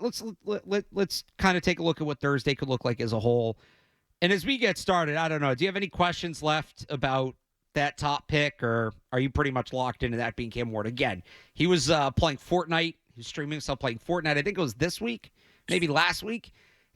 let's kind of take a look at what Thursday could look like as a whole. And as we get started, I don't know. Do you have any questions left about that top pick, or are you pretty much locked into that being Cam Ward? Again, he was playing Fortnite. He was streaming himself playing Fortnite. I think it was this week, maybe last week.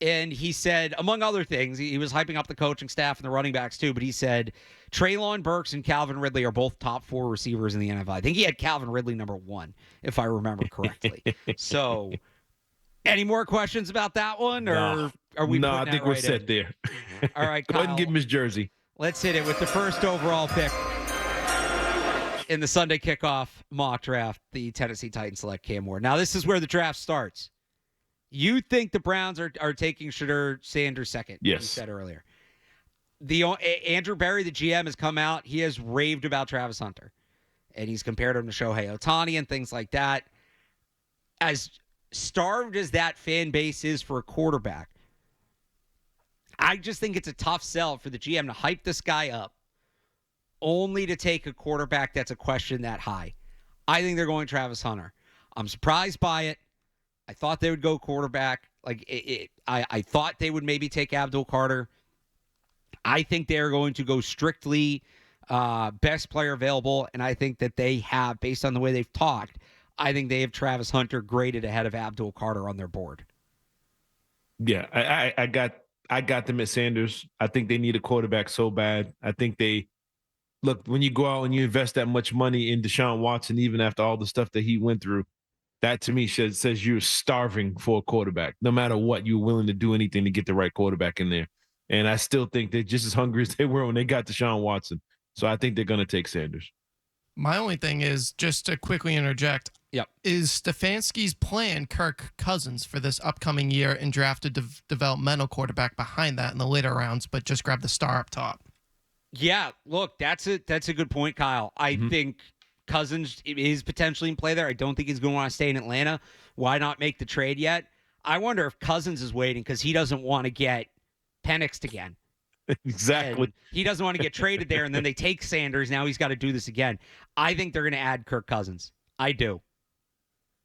And he said, among other things, he was hyping up the coaching staff and the running backs too, but he said Treylon Burks and Calvin Ridley are both top 4 receivers in the NFL. I think he had Calvin Ridley number 1, if I remember correctly. So, any more questions about that one? Or are we No, I think we're set there. All right, Kyle. Go ahead and give him his jersey. Let's hit it with the first overall pick in the Sunday Kickoff mock draft. The Tennessee Titans select Cam Ward. Now, this is where the draft starts. You think the Browns are taking Shedeur Sanders second? Yes. You said earlier. Andrew Berry, the GM, has come out. He has raved about Travis Hunter, and he's compared him to Shohei Ohtani and things like that. As starved as that fan base is for a quarterback, I just think it's a tough sell for the GM to hype this guy up only to take a quarterback that's a question that high. I think they're going Travis Hunter. I'm surprised by it. I thought they would go quarterback. I thought they would maybe take Abdul Carter. I think they're going to go strictly best player available, and I think that they have, based on the way they've talked, I think they have Travis Hunter graded ahead of Abdul Carter on their board. Yeah, I got them at Sanders. I think they need a quarterback so bad. I think look, when you go out and you invest that much money in Deshaun Watson, even after all the stuff that he went through, that to me says you're starving for a quarterback. No matter what, you're willing to do anything to get the right quarterback in there. And I still think they're just as hungry as they were when they got Deshaun Watson. So I think they're going to take Sanders. My only thing is, just to quickly interject, is Stefanski's plan Kirk Cousins for this upcoming year and draft a developmental quarterback behind that in the later rounds, but just grab the star up top? Yeah, look, that's a good point, Kyle. I think Cousins is potentially in play there. I don't think he's going to want to stay in Atlanta. Why not make the trade yet? I wonder if Cousins is waiting because he doesn't want to get Penixed again. Exactly. And he doesn't want to get traded there, and then they take Sanders. Now he's got to do this again. I think they're going to add Kirk Cousins. I do.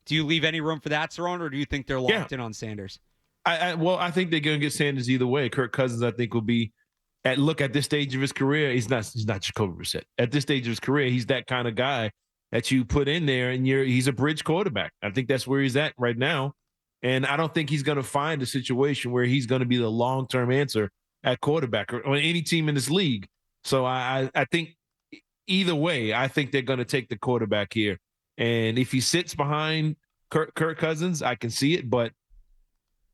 Do you leave any room for that, Cerrone, or do you think they're locked in on Sanders? I think they're going to get Sanders either way. Kirk Cousins, I think, will be at this stage of his career. He's not Jacoby Brissett. At this stage of his career, he's that kind of guy that you put in there, and he's a bridge quarterback. I think that's where he's at right now, and I don't think he's going to find a situation where he's going to be the long-term answer at quarterback or on any team in this league. So I think either way, I think they're going to take the quarterback here. And if he sits behind Kirk Cousins, I can see it. But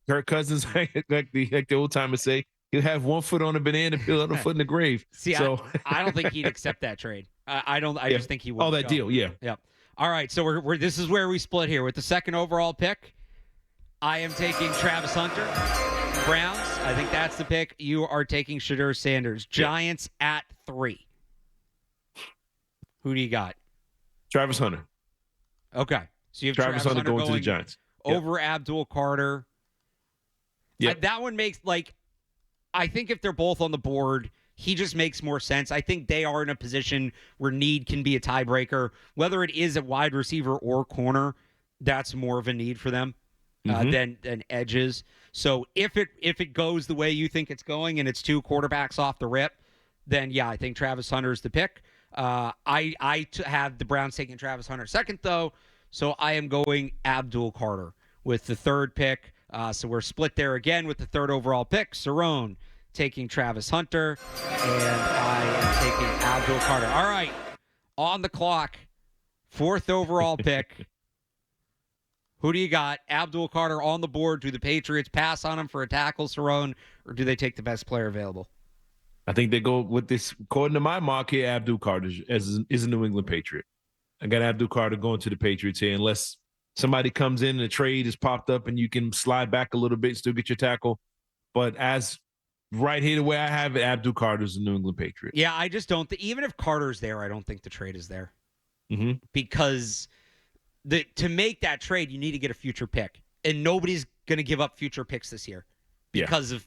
Kirk Cousins, like the old timers say, he'll have one foot on a banana and the other foot in the grave. See, so I don't think he'd accept that trade. I just think he would. Oh, that deal, yeah. All right, so we're this is where we split here with the second overall pick. I am taking Travis Hunter, Browns. I think that's the pick. You are taking Shedeur Sanders. Giants at 3. Who do you got? Travis Hunter. Okay. So you have Travis Hunter going to the Giants. Over Abdul Carter. Yeah. That one makes, I think if they're both on the board, he just makes more sense. I think they are in a position where need can be a tiebreaker. Whether it is a wide receiver or corner, that's more of a need for them than edges. So if it goes the way you think it's going and it's 2 quarterbacks off the rip, then I think Travis Hunter is the pick. I have the Browns taking Travis Hunter second, though, so I am going Abdul Carter with the third pick. So we're split there again with the third overall pick. Cerrone taking Travis Hunter, and I am taking Abdul Carter. All right, on the clock, 4th overall pick. Who do you got? Abdul Carter on the board. Do the Patriots pass on him for a tackle, Cerrone, or do they take the best player available? I think they go with this. According to my mark here, Abdul Carter is a New England Patriot. I got Abdul Carter going to the Patriots here unless somebody comes in and a trade is popped up and you can slide back a little bit and still get your tackle. But as right here, the way I have it, Abdul Carter is a New England Patriot. Yeah, I just don't. Even if Carter's there, I don't think the trade is there. Because to make that trade, you need to get a future pick. And nobody's going to give up future picks this year because of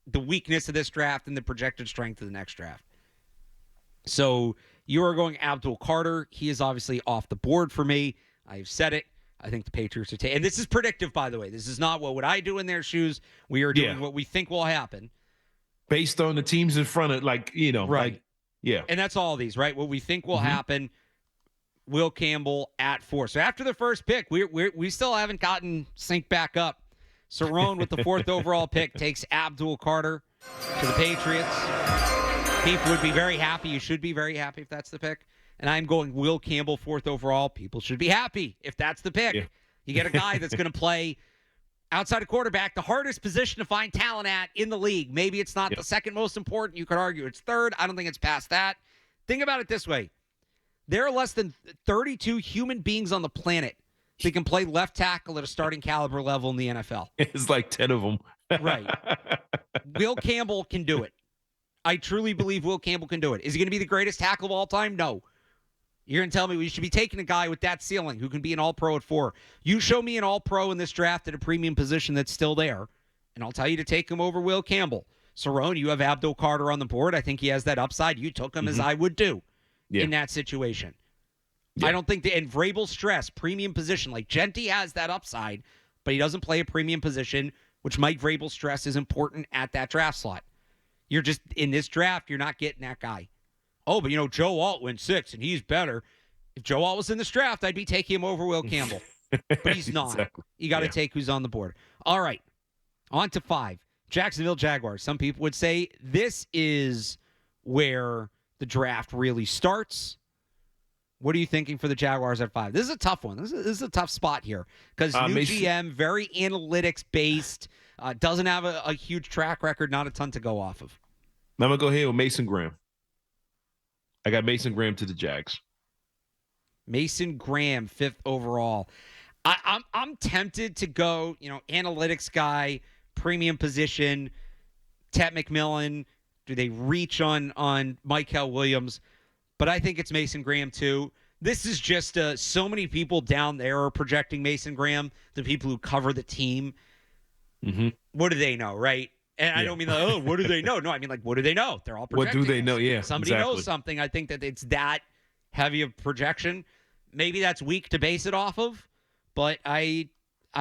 the weakness of this draft and the projected strength of the next draft. So you are going Abdul Carter. He is obviously off the board for me. I've said it. I think the Patriots are taking. And this is predictive, by the way. This is not what would I do in their shoes. We are doing what we think will happen. Based on the teams in front of, right. And that's all these, right? What we think will happen. Will Campbell at 4. So after the first pick, we still haven't gotten synced back up. Cerrone with the 4th overall pick takes Abdul Carter to the Patriots. People would be very happy. You should be very happy if that's the pick. And I'm going Will Campbell, 4th overall. People should be happy if that's the pick. Yeah. You get a guy that's going to play outside of quarterback, the hardest position to find talent at in the league. Maybe it's not the second most important. You could argue it's third. I don't think it's past that. Think about it this way. There are less than 32 human beings on the planet that can play left tackle at a starting caliber level in the NFL. It's like 10 of them. Right. Will Campbell can do it. I truly believe Will Campbell can do it. Is he going to be the greatest tackle of all time? No. You're going to tell me we should be taking a guy with that ceiling who can be an all-pro at 4. You show me an all-pro in this draft at a premium position that's still there, and I'll tell you to take him over Will Campbell. Cerrone, you have Abdul Carter on the board. I think he has that upside. You took him as I would do in that situation. Yeah. I don't think and Vrabel stress, premium position. Like Genti has that upside, but he doesn't play a premium position, which Mike Vrabel stress is important at that draft slot. You're just, in this draft, you're not getting that guy. Oh, but Joe Alt went 6, and he's better. If Joe Alt was in this draft, I'd be taking him over Will Campbell. But he's not. Exactly. You got to take who's on the board. All right, on to 5. Jacksonville Jaguars. Some people would say this is where the draft really starts. What are you thinking for the Jaguars at 5? This is a tough one. This is a tough spot here because new GM, very analytics-based, doesn't have a huge track record, not a ton to go off of. I'm going to go ahead with Mason Graham. I got Mason Graham to the Jags. Mason Graham, 5th overall. I'm tempted to go, analytics guy, premium position, Ted McMillan. Do they reach on Michael Williams? But I think it's Mason Graham too. This is just so many people down there are projecting Mason Graham, the people who cover the team. Mm-hmm. What do they know, right? And I don't mean, what do they know? No, I mean, what do they know? They're all projecting. What do they know? Yeah, somebody knows something. I think that it's that heavy of projection. Maybe that's weak to base it off of, but I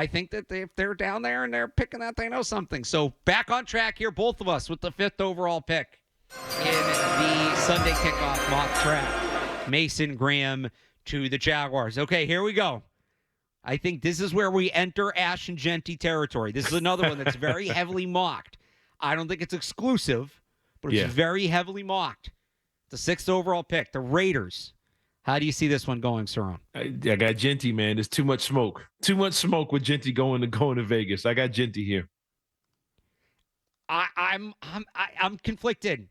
think that if they're down there and they're picking that, they know something. So back on track here, both of us with the 5th overall pick in the Sunday Kickoff mock draft. Mason Graham to the Jaguars. Okay, here we go. I think this is where we enter Ash and Genti territory. This is another one that's very heavily mocked. I don't think it's exclusive, but it's very heavily mocked. The 6th overall pick, the Raiders. How do you see this one going, Cerrone? I got Genti, man. There's too much smoke. Too much smoke with Genti going to Vegas. I got Genti here. I'm conflicted.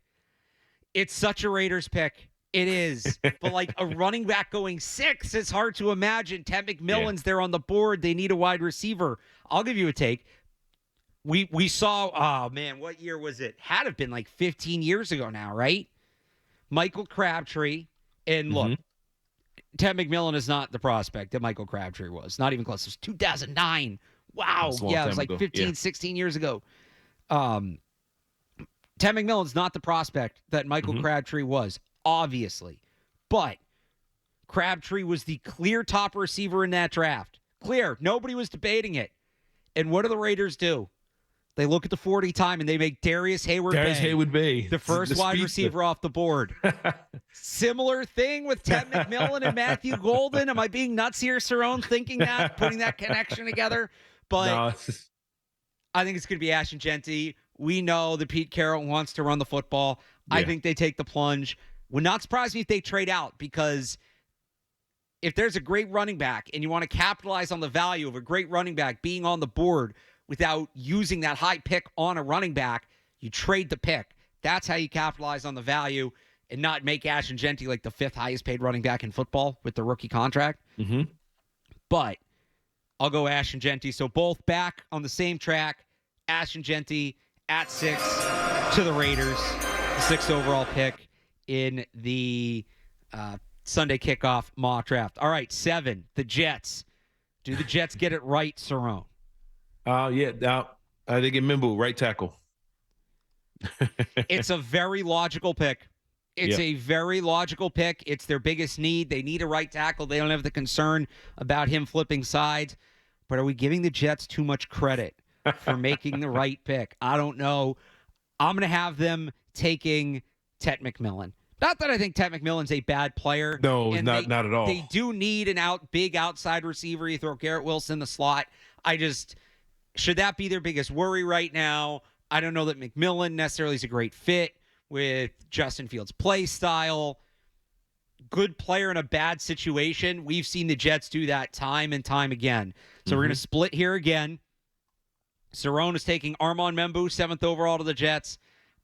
It's such a Raiders pick. It is. But a running back going 6 is hard to imagine. Ted McMillan's there on the board. They need a wide receiver. I'll give you a take. We saw, what year was it? Had to have been 15 years ago now, right? Michael Crabtree. And look, Ted McMillan is not the prospect that Michael Crabtree was. Not even close. It was 2009. Wow. Yeah, it was 15, 16 years ago. Ted McMillan's not the prospect that Michael Crabtree was, obviously. But Crabtree was the clear top receiver in that draft. Clear. Nobody was debating it. And what do the Raiders do? They look at the 40 time and they make Darius Hayward-Bay the first wide receiver off the board. Similar thing with Ted McMillan and Matthew Golden. Am I being nuts here, Cerrone, thinking that, putting that connection together? But no, I think it's going to be Ash and Genti. We know that Pete Carroll wants to run the football. Yeah. I think they take the plunge. Would not surprise me if they trade out, because if there's a great running back and you want to capitalize on the value of a great running back being on the board without using that high pick on a running back, you trade the pick. That's how you capitalize on the value and not make Ash and Genti like the 5th highest paid running back in football with the rookie contract. But I'll go Ash and Genti. So both back on the same track. Ash and Genti at 6 to the Raiders. The 6th overall pick in the Sunday Kickoff mock draft. All right, 7, the Jets. Do the Jets get it right, Cerrone? Yeah. They get Mimbu, right tackle. It's a very logical pick. It's a very logical pick. It's their biggest need. They need a right tackle. They don't have the concern about him flipping sides. But are we giving the Jets too much credit for making the right pick? I don't know. I'm going to have them taking Tet McMillan. Not that I think Tet McMillan's a bad player. No, not at all. They do need an big outside receiver. You throw Garrett Wilson in the slot. Should that be their biggest worry right now? I don't know that McMillan necessarily is a great fit with Justin Fields' play style. Good player in a bad situation. We've seen the Jets do that time and time again. So we're going to split here again. Cerrone is taking Armand Membu, 7th overall to the Jets.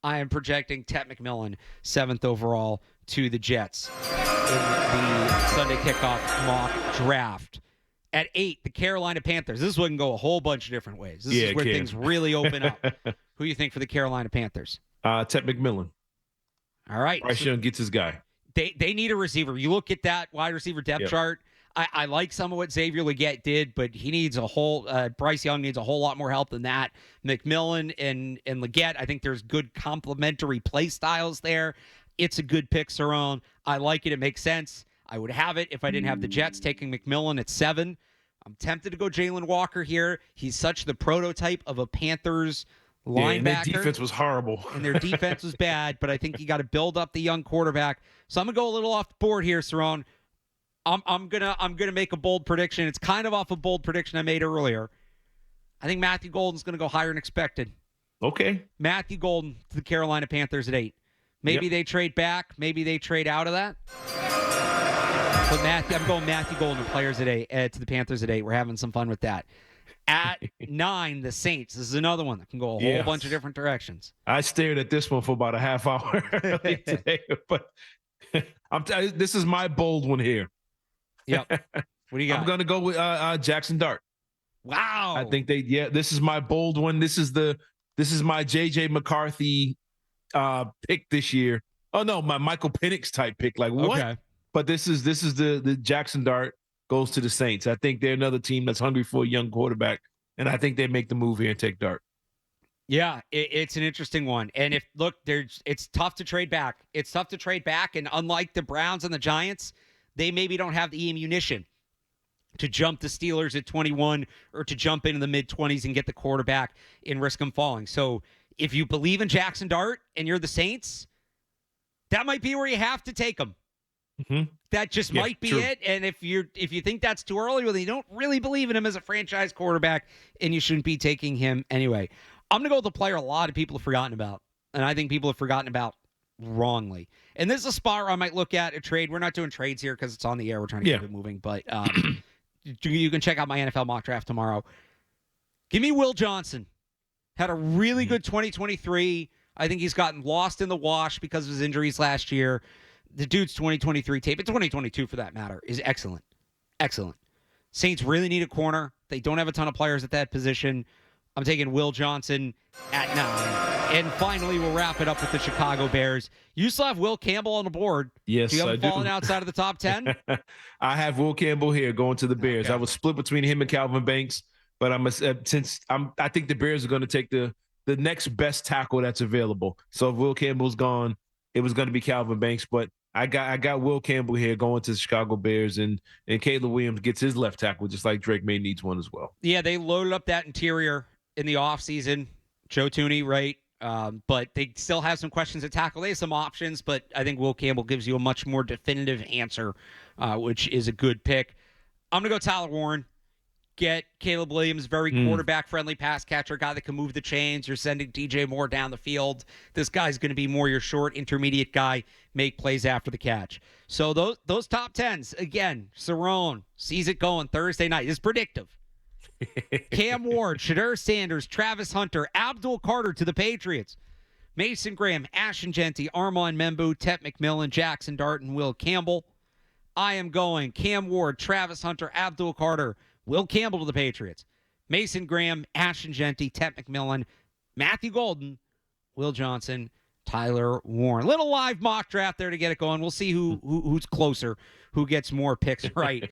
I am projecting Tet McMillan, 7th overall to the Jets in the Sunday Kickoff mock draft. At 8, the Carolina Panthers. This one can go a whole bunch of different ways. This is where things really open up. Who do you think for the Carolina Panthers? Tet McMillan. All right. Bryce Young gets his guy. They need a receiver. You look at that wide receiver depth chart. I like some of what Xavier Legette did, but he needs Bryce Young needs a whole lot more help than that. McMillan and Legette, I think there's good complementary play styles there. It's a good pick, Cerrone. I like it. It makes sense. I would have it if I didn't have the Jets taking McMillan at 7. I'm tempted to go Jalen Walker here. He's such the prototype of a Panthers linebacker. And their defense was horrible. And their defense was bad, but I think you got to build up the young quarterback. So I'm gonna go a little off the board here, Cerrone. I'm gonna make a bold prediction. It's kind of off a bold prediction I made earlier. I think Matthew Golden's gonna go higher than expected. Okay. Matthew Golden to the Carolina Panthers at 8. Maybe they trade back. Maybe they trade out of that. But I'm going Matthew Golden to players at 8, to the Panthers at 8. We're having some fun with that. At 9, the Saints. This is another one that can go a whole bunch of different directions. I stared at this one for about a half hour today, but this is my bold one here. Yep. What do you got? I'm going to go with Jackson Dart. Wow. I think this is my bold one. This is my JJ McCarthy pick this year. Oh no, my Michael Penix type pick. Like what? Okay. But this is the Jackson Dart goes to the Saints. I think they're another team that's hungry for a young quarterback, and I think they make the move here and take Dart. Yeah, it's an interesting one. And it's tough to trade back. It's tough to trade back, and unlike the Browns and the Giants, they maybe don't have the ammunition to jump the Steelers at 21 or to jump into the mid-20s and get the quarterback and risk them falling. So if you believe in Jackson Dart and you're the Saints, that might be where you have to take him. Mm-hmm. That just might be it. And if you think that's too early, well, then you don't really believe in him as a franchise quarterback, and you shouldn't be taking him anyway. I'm going to go with the player a lot of people have forgotten about, and I think people have forgotten about wrongly. And this is a spot where I might look at a trade. We're not doing trades here because it's on the air. We're trying to keep it moving. But you can check out my NFL mock draft tomorrow. Give me Will Johnson. Had a really good 2023. I think he's gotten lost in the wash because of his injuries last year. The dude's 2023 tape, and 2022 for that matter, is excellent. Excellent. Saints really need a corner. They don't have a ton of players at that position. I'm taking Will Johnson at 9. And finally, we'll wrap it up with the Chicago Bears. You still have Will Campbell on the board. Yes, do you have I do. Fallen outside of the top 10? I have Will Campbell here going to the Bears. Okay. I was split between him and Calvin Banks, but I think the Bears are going to take the next best tackle that's available. So if Will Campbell's gone, it was going to be Calvin Banks, but I got Will Campbell here going to the Chicago Bears, and Caleb Williams gets his left tackle, just like Drake May needs one as well. Yeah, they loaded up that interior in the offseason. Joe Thuney, right? But they still have some questions at tackle. They have some options, but I think Will Campbell gives you a much more definitive answer, which is a good pick. I'm going to go Tyler Warren. Get Caleb Williams, very quarterback-friendly pass catcher, guy that can move the chains. You're sending DJ Moore down the field. This guy's going to be more your short, intermediate guy, make plays after the catch. So those top 10s, again, Cerrone sees it going Thursday night. It's predictive. Cam Ward, Shedeur Sanders, Travis Hunter, Abdul Carter to the Patriots. Mason Graham, Ashton Genty, Armand Membu, Tet McMillan, Jackson Dart, and Will Campbell. I am going Cam Ward, Travis Hunter, Abdul Carter, Will Campbell to the Patriots. Mason Graham, Ashton Genty, Tet McMillan, Matthew Golden, Will Johnson, Tyler Warren. Little live mock draft there to get it going. We'll see who's closer, who gets more picks right